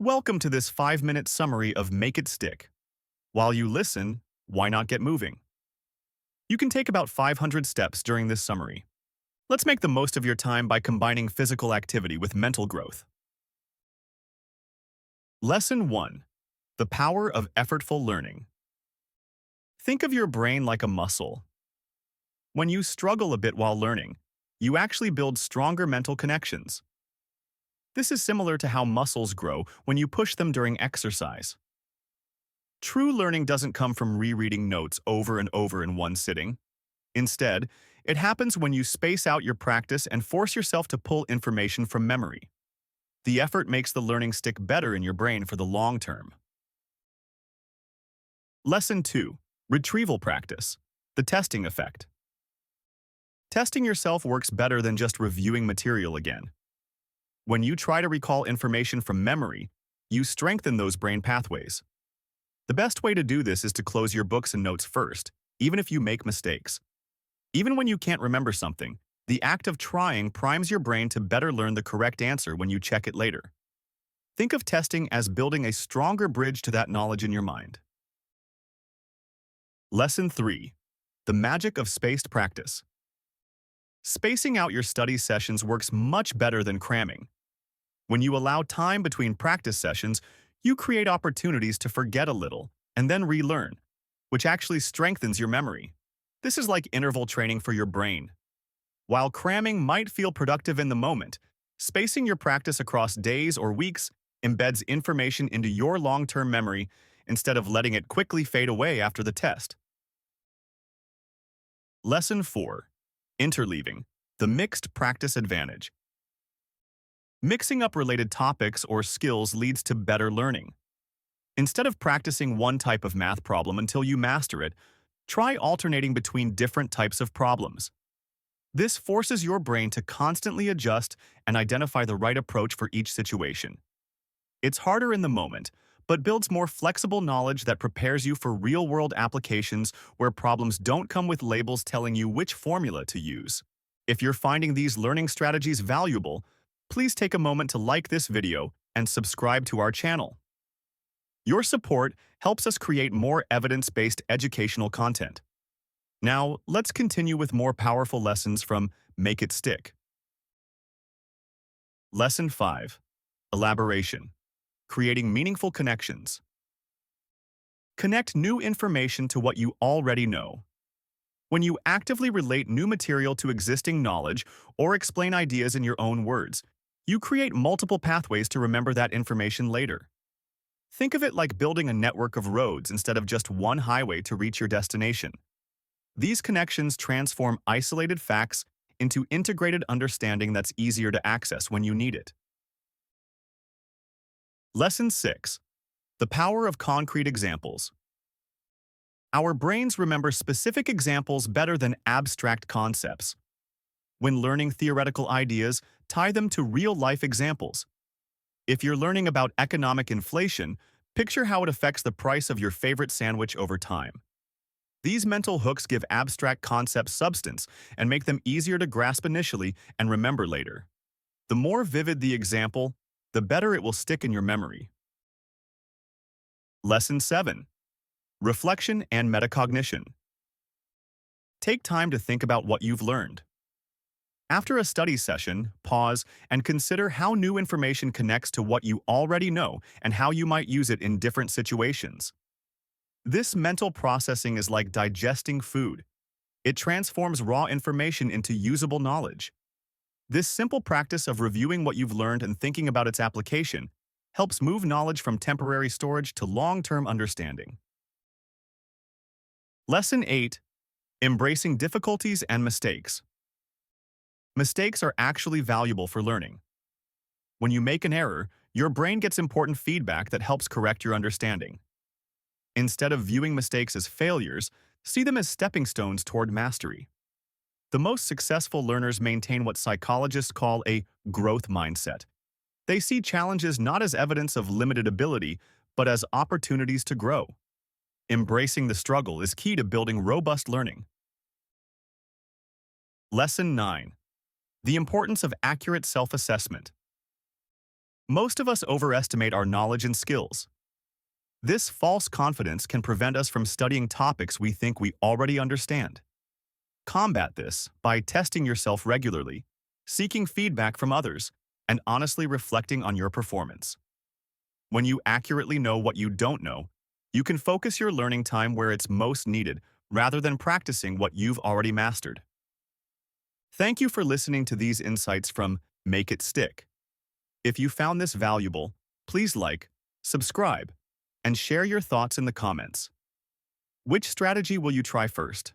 Welcome to this 5-minute summary of Make It Stick. While you listen, why not get moving? You can take about 500 steps during this summary. Let's make the most of your time by combining physical activity with mental growth. Lesson 1. The power of effortful learning. Think of your brain like a muscle. When you struggle a bit while learning, you actually build stronger mental connections. This is similar to how muscles grow when you push them during exercise. True learning doesn't come from rereading notes over and over in one sitting. Instead, it happens when you space out your practice and force yourself to pull information from memory. The effort makes the learning stick better in your brain for the long term. Lesson 2. Retrieval practice. The testing effect. Testing yourself works better than just reviewing material again. When you try to recall information from memory, you strengthen those brain pathways. The best way to do this is to close your books and notes first, even if you make mistakes. Even when you can't remember something, the act of trying primes your brain to better learn the correct answer when you check it later. Think of testing as building a stronger bridge to that knowledge in your mind. Lesson 3. The magic of spaced practice. Spacing out your study sessions works much better than cramming. When you allow time between practice sessions, you create opportunities to forget a little and then relearn, which actually strengthens your memory. This is like interval training for your brain. While cramming might feel productive in the moment, spacing your practice across days or weeks embeds information into your long-term memory instead of letting it quickly fade away after the test. Lesson 4. Interleaving. The mixed practice advantage. Mixing up related topics or skills leads to better learning. Instead of practicing one type of math problem until you master it, try alternating between different types of problems. This forces your brain to constantly adjust and identify the right approach for each situation. It's harder in the moment, but builds more flexible knowledge that prepares you for real-world applications where problems don't come with labels telling you which formula to use. If you're finding these learning strategies valuable, please take a moment to like this video and subscribe to our channel. Your support helps us create more evidence-based educational content. Now, let's continue with more powerful lessons from Make It Stick. Lesson 5. Elaboration. Creating meaningful connections. Connect new information to what you already know. When you actively relate new material to existing knowledge or explain ideas in your own words, you create multiple pathways to remember that information later. Think of it like building a network of roads instead of just one highway to reach your destination. These connections transform isolated facts into integrated understanding that's easier to access when you need it. Lesson 6. The power of concrete examples. Our brains remember specific examples better than abstract concepts. When learning theoretical ideas, tie them to real-life examples. If you're learning about economic inflation, picture how it affects the price of your favorite sandwich over time. These mental hooks give abstract concepts substance and make them easier to grasp initially and remember later. The more vivid the example, the better it will stick in your memory. Lesson 7. Reflection and metacognition. Take time to think about what you've learned. After a study session, pause and consider how new information connects to what you already know and how you might use it in different situations. This mental processing is like digesting food. It transforms raw information into usable knowledge. This simple practice of reviewing what you've learned and thinking about its application helps move knowledge from temporary storage to long-term understanding. Lesson 8. Embracing difficulties and mistakes. Mistakes are actually valuable for learning. When you make an error, your brain gets important feedback that helps correct your understanding. Instead of viewing mistakes as failures, see them as stepping stones toward mastery. The most successful learners maintain what psychologists call a growth mindset. They see challenges not as evidence of limited ability, but as opportunities to grow. Embracing the struggle is key to building robust learning. Lesson 9. The importance of accurate self-assessment. Most of us overestimate our knowledge and skills. This false confidence can prevent us from studying topics we think we already understand. Combat this by testing yourself regularly, seeking feedback from others, and honestly reflecting on your performance. When you accurately know what you don't know, you can focus your learning time where it's most needed rather than practicing what you've already mastered. Thank you for listening to these insights from Make It Stick. If you found this valuable, please like, subscribe, and share your thoughts in the comments. Which strategy will you try first?